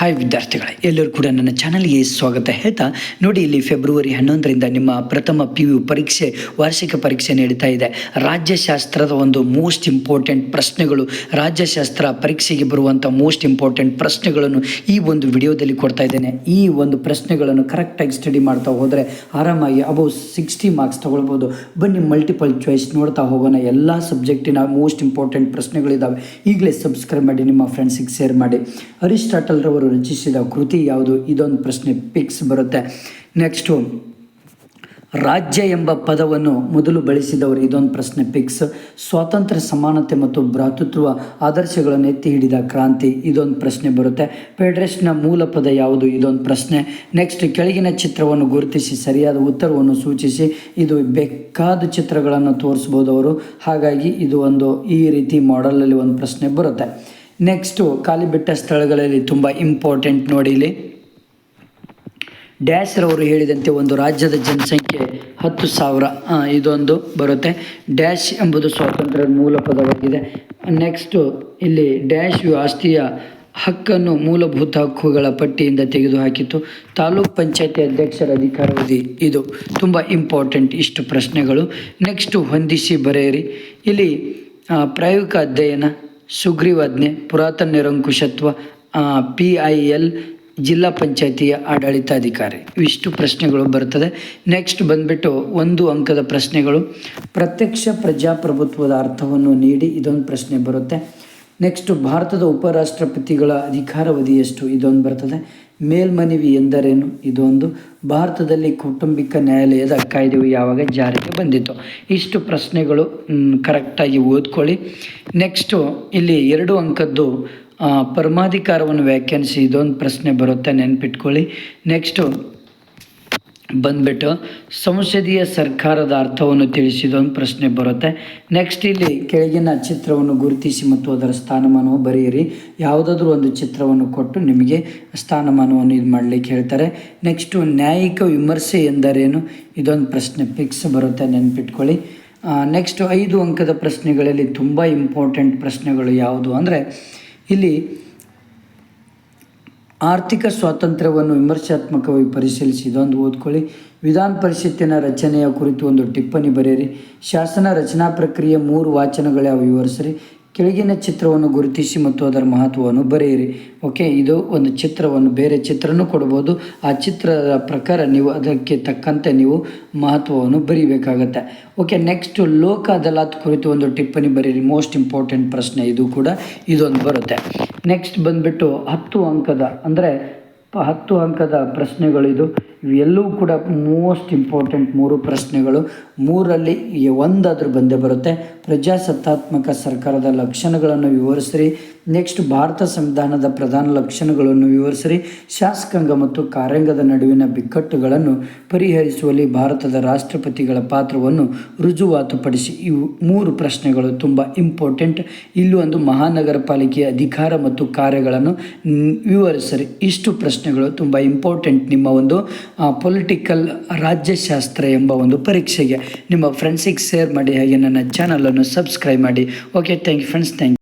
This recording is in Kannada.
ಹಾಯ್ ವಿದ್ಯಾರ್ಥಿಗಳೇ, ಎಲ್ಲರೂ ಕೂಡ ನನ್ನ ಚಾನಲ್ಗೆ ಸ್ವಾಗತ ಹೇಳ್ತಾ ನೋಡಿ, ಇಲ್ಲಿ ಫೆಬ್ರವರಿ 11ರಿಂದ ನಿಮ್ಮ ಪ್ರಥಮ PU ಪರೀಕ್ಷೆ, ವಾರ್ಷಿಕ ಪರೀಕ್ಷೆ ನಡೀತಾ ಇದೆ. ರಾಜ್ಯಶಾಸ್ತ್ರದ ಒಂದು ಮೋಸ್ಟ್ ಇಂಪಾರ್ಟೆಂಟ್ ಪ್ರಶ್ನೆಗಳು, ರಾಜ್ಯಶಾಸ್ತ್ರ ಪರೀಕ್ಷೆಗೆ ಬರುವಂಥ ಮೋಸ್ಟ್ ಇಂಪಾರ್ಟೆಂಟ್ ಪ್ರಶ್ನೆಗಳನ್ನು ಈ ಒಂದು ವಿಡಿಯೋದಲ್ಲಿ ಕೊಡ್ತಾ ಇದ್ದೇನೆ. ಈ ಒಂದು ಪ್ರಶ್ನೆಗಳನ್ನು ಕರೆಕ್ಟಾಗಿ ಸ್ಟಡಿ ಮಾಡ್ತಾ ಹೋದರೆ ಆರಾಮಾಗಿ ಅಬೌವ್ 60 ಮಾರ್ಕ್ಸ್ ತೊಗೊಳ್ಬೋದು. ಬನ್ನಿ ಮಲ್ಟಿಪಲ್ ಚಾಯ್ಸ್ ನೋಡ್ತಾ ಹೋಗೋಣ. ಎಲ್ಲ ಸಬ್ಜೆಕ್ಟಿನ ಮೋಸ್ಟ್ ಇಂಪಾರ್ಟೆಂಟ್ ಪ್ರಶ್ನೆಗಳಿದ್ದಾವೆ. ಈಗಲೇ ಸಬ್ಸ್ಕ್ರೈಬ್ ಮಾಡಿ, ನಿಮ್ಮ ಫ್ರೆಂಡ್ಸಿಗೆ ಶೇರ್ ಮಾಡಿ. ಅರಿಸ್ಟಾಟಲ್ ರವರು ರಚಿಸಿದ ಕೃತಿ ಯಾವುದು? ಇದೊಂದು ಪ್ರಶ್ನೆ ಪಿಕ್ಸ್ ಬರುತ್ತೆ. ನೆಕ್ಸ್ಟು, ರಾಜ್ಯ ಎಂಬ ಪದವನ್ನು ಮೊದಲು ಬಳಸಿದವರು? ಇದೊಂದು ಪ್ರಶ್ನೆ ಪಿಕ್ಸ್. ಸ್ವಾತಂತ್ರ್ಯ, ಸಮಾನತೆ ಮತ್ತು ಭ್ರಾತೃತ್ವ ಆದರ್ಶಗಳನ್ನು ಎತ್ತಿ ಹಿಡಿದ ಕ್ರಾಂತಿ? ಇದೊಂದು ಪ್ರಶ್ನೆ ಬರುತ್ತೆ. ಫೆಡರೇಷನ್ನ ಮೂಲ ಪದ ಯಾವುದು? ಇದೊಂದು ಪ್ರಶ್ನೆ. ನೆಕ್ಸ್ಟ್, ಕೆಳಗಿನ ಚಿತ್ರವನ್ನು ಗುರುತಿಸಿ ಸರಿಯಾದ ಉತ್ತರವನ್ನು ಸೂಚಿಸಿ. ಇದು ಬೇಕಾದ ಚಿತ್ರಗಳನ್ನು ತೋರಿಸ್ಬೋದು ಅವರು, ಹಾಗಾಗಿ ಇದು ಒಂದು ಈ ರೀತಿ ಮಾಡೆಲಲ್ಲಿ ಒಂದು ಪ್ರಶ್ನೆ ಬರುತ್ತೆ. ನೆಕ್ಸ್ಟು, ಖಾಲಿ ಬಿಟ್ಟ ಸ್ಥಳಗಳಲ್ಲಿ ತುಂಬ ಇಂಪಾರ್ಟೆಂಟ್ ನೋಡಿ. ಇಲ್ಲಿ ಡ್ಯಾಶ್ ರವರು ಹೇಳಿದಂತೆ ಒಂದು ರಾಜ್ಯದ ಜನಸಂಖ್ಯೆ 10,000, ಇದೊಂದು ಬರುತ್ತೆ. ಡ್ಯಾಶ್ ಎಂಬುದು ಸ್ವಾತಂತ್ರ್ಯದ ಮೂಲ ಪದವಾಗಿದೆ. ನೆಕ್ಸ್ಟು, ಇಲ್ಲಿ ಡ್ಯಾಶ್ ಆಸ್ತಿಯ ಹಕ್ಕನ್ನು ಮೂಲಭೂತ ಹಕ್ಕುಗಳ ಪಟ್ಟಿಯಿಂದ ತೆಗೆದುಹಾಕಿತು. ತಾಲೂಕ್ ಪಂಚಾಯತಿ ಅಧ್ಯಕ್ಷರ ಅಧಿಕಾರಾವಧಿ? ಇದು ತುಂಬ ಇಂಪಾರ್ಟೆಂಟ್ ಇಷ್ಟು ಪ್ರಶ್ನೆಗಳು. ನೆಕ್ಸ್ಟು, ಹೊಂದಿಸಿ ಬರೆಯಿರಿ. ಇಲ್ಲಿ ಪ್ರಾಯೋಗಿಕ ಅಧ್ಯಯನ, ಸುಗ್ರೀವಾಜ್ಞೆ, ಪುರಾತನ ನಿರಂಕುಶತ್ವ, PIL, ಜಿಲ್ಲಾ ಪಂಚಾಯತಿಯ ಆಡಳಿತಾಧಿಕಾರಿ. ಇವಿಷ್ಟು ಪ್ರಶ್ನೆಗಳು ಬರ್ತದೆ. ನೆಕ್ಸ್ಟ್ ಬಂದುಬಿಟ್ಟು 1 ಅಂಕದ ಪ್ರಶ್ನೆಗಳು. ಪ್ರತ್ಯಕ್ಷ ಪ್ರಜಾಪ್ರಭುತ್ವದ ಅರ್ಥವನ್ನು ನೀಡಿ. ಇದೊಂದು ಪ್ರಶ್ನೆ ಬರುತ್ತೆ. ನೆಕ್ಸ್ಟು, ಭಾರತದ ಉಪರಾಷ್ಟ್ರಪತಿಗಳ ಅಧಿಕಾರಾವಧಿ ಎಷ್ಟು? ಇದೊಂದು ಬರ್ತದೆ. ಮೇಲ್ಮನವಿ ಎಂದರೇನು? ಇದೊಂದು. ಭಾರತದಲ್ಲಿ ಕೌಟುಂಬಿಕ ನ್ಯಾಯಾಲಯದ ಕಾಯ್ದೆಯು ಯಾವಾಗ ಜಾರಿಗೆ ಬಂದಿತು? ಇಷ್ಟು ಪ್ರಶ್ನೆಗಳು ಕರೆಕ್ಟಾಗಿ ಓದ್ಕೊಳ್ಳಿ. ನೆಕ್ಸ್ಟು, ಇಲ್ಲಿ 2 ಅಂಕದ್ದು ಪರಮಾಧಿಕಾರವನ್ನು ವ್ಯಾಖ್ಯಾನಿಸಿ. ಇದೊಂದು ಪ್ರಶ್ನೆ ಬರುತ್ತೆ, ನೆನ್ಪಿಟ್ಕೊಳ್ಳಿ. ನೆಕ್ಸ್ಟು ಬಂದ್ಬಿಟ್ಟು ಸಂಸದೀಯ ಸರ್ಕಾರದ ಅರ್ಥವನ್ನು ತಿಳಿಸಿದೊಂದು ಪ್ರಶ್ನೆ ಬರುತ್ತೆ. ನೆಕ್ಸ್ಟ್, ಇಲ್ಲಿ ಕೆಳಗಿನ ಚಿತ್ರವನ್ನು ಗುರುತಿಸಿ ಮತ್ತು ಅದರ ಸ್ಥಾನಮಾನವನ್ನು ಬರೆಯಿರಿ. ಯಾವುದಾದ್ರೂ ಒಂದು ಚಿತ್ರವನ್ನು ಕೊಟ್ಟು ನಿಮಗೆ ಸ್ಥಾನಮಾನವನ್ನು ಇದು ಮಾಡಲಿಕ್ಕೆ ಹೇಳ್ತಾರೆ. ನೆಕ್ಸ್ಟು, ನ್ಯಾಯಿಕ ವಿಮರ್ಶೆ ಎಂದರೇನು? ಇದೊಂದು ಪ್ರಶ್ನೆ ಪಿಕ್ಸ್ ಬರುತ್ತೆ, ನೆನ್ಪಿಟ್ಕೊಳ್ಳಿ. ನೆಕ್ಸ್ಟು 5 ಅಂಕದ ಪ್ರಶ್ನೆಗಳಲ್ಲಿ ತುಂಬ ಇಂಪಾರ್ಟೆಂಟ್ ಪ್ರಶ್ನೆಗಳು ಯಾವುದು ಅಂದರೆ, ಇಲ್ಲಿ ಆರ್ಥಿಕ ಸ್ವಾತಂತ್ರ್ಯವನ್ನು ವಿಮರ್ಶಾತ್ಮಕವಾಗಿ ಪರಿಶೀಲಿಸಿ. ಇದೊಂದು ಓದ್ಕೊಳ್ಳಿ. ವಿಧಾನ ಪರಿಷತ್ತಿನ ರಚನೆಯ ಕುರಿತು ಒಂದು ಟಿಪ್ಪಣಿ ಬರೆಯಿರಿ. ಶಾಸನ ರಚನಾ ಪ್ರಕ್ರಿಯೆ 3 ವಾಚನಗಳ ವಿವರಿಸಿರಿ. ಕೆಳಗಿನ ಚಿತ್ರವನ್ನು ಗುರುತಿಸಿ ಮತ್ತು ಅದರ ಮಹತ್ವವನ್ನು ಬರೆಯಿರಿ. ಓಕೆ, ಇದು ಒಂದು ಚಿತ್ರವನ್ನು, ಬೇರೆ ಚಿತ್ರನೂ ಕೊಡ್ಬೋದು. ಆ ಚಿತ್ರದ ಪ್ರಕಾರ ನೀವು ಅದಕ್ಕೆ ತಕ್ಕಂತೆ ನೀವು ಮಹತ್ವವನ್ನು ಬರೀಬೇಕಾಗತ್ತೆ. ಓಕೆ, ನೆಕ್ಸ್ಟು, ಲೋಕ ಅದಾಲತ್ ಕುರಿತು ಒಂದು ಟಿಪ್ಪಣಿ ಬರೀರಿ. ಮೋಸ್ಟ್ ಇಂಪಾರ್ಟೆಂಟ್ ಪ್ರಶ್ನೆ ಇದು ಕೂಡ, ಇದೊಂದು ಬರುತ್ತೆ. ನೆಕ್ಸ್ಟ್ ಬಂದುಬಿಟ್ಟು 10 ಅಂಕದ ಅಂದರೆ 10 ಅಂಕದ ಪ್ರಶ್ನೆಗಳು. ಇವೆಲ್ಲವೂ ಕೂಡ ಮೋಸ್ಟ್ ಇಂಪಾರ್ಟೆಂಟ್ 3 ಪ್ರಶ್ನೆಗಳು. 3ರಲ್ಲಿ ಒಂದಾದರೂ ಬಂದೇ ಬರುತ್ತೆ. ಪ್ರಜಾಸತ್ತಾತ್ಮಕ ಸರ್ಕಾರದ ಲಕ್ಷಣಗಳನ್ನು ವಿವರಿಸಿರಿ. ನೆಕ್ಸ್ಟ್, ಭಾರತ ಸಂವಿಧಾನದ ಪ್ರಧಾನ ಲಕ್ಷಣಗಳನ್ನು ವಿವರಿಸಿರಿ. ಶಾಸಕಾಂಗ ಮತ್ತು ಕಾರ್ಯಾಂಗದ ನಡುವಿನ ಬಿಕ್ಕಟ್ಟುಗಳನ್ನು ಪರಿಹರಿಸುವಲ್ಲಿ ಭಾರತದ ರಾಷ್ಟ್ರಪತಿಗಳ ಪಾತ್ರವನ್ನು ರುಜುವಾತುಪಡಿಸಿ. ಇವು 3 ಪ್ರಶ್ನೆಗಳು ತುಂಬ ಇಂಪಾರ್ಟೆಂಟ್. ಇಲ್ಲಿ ಒಂದು ಮಹಾನಗರ ಪಾಲಿಕೆಯ ಅಧಿಕಾರ ಮತ್ತು ಕಾರ್ಯಗಳನ್ನು ವಿವರಿಸಿರಿ. ಇಷ್ಟು ಪ್ರಶ್ನೆಗಳು ತುಂಬ ಇಂಪಾರ್ಟೆಂಟ್ ನಿಮ್ಮ ಒಂದು ಪೊಲಿಟಿಕಲ್ ರಾಜ್ಯಶಾಸ್ತ್ರ ಎಂಬ ಒಂದು ಪರೀಕ್ಷೆಗೆ. ನಿಮ್ಮ ಫ್ರೆಂಡ್ಸಿಗೆ ಶೇರ್ ಮಾಡಿ, ಹಾಗೆ ನನ್ನ ಚಾನಲನ್ನು ಸಬ್ಸ್ಕ್ರೈಬ್ ಮಾಡಿ. Okay, thank you friends, thank you.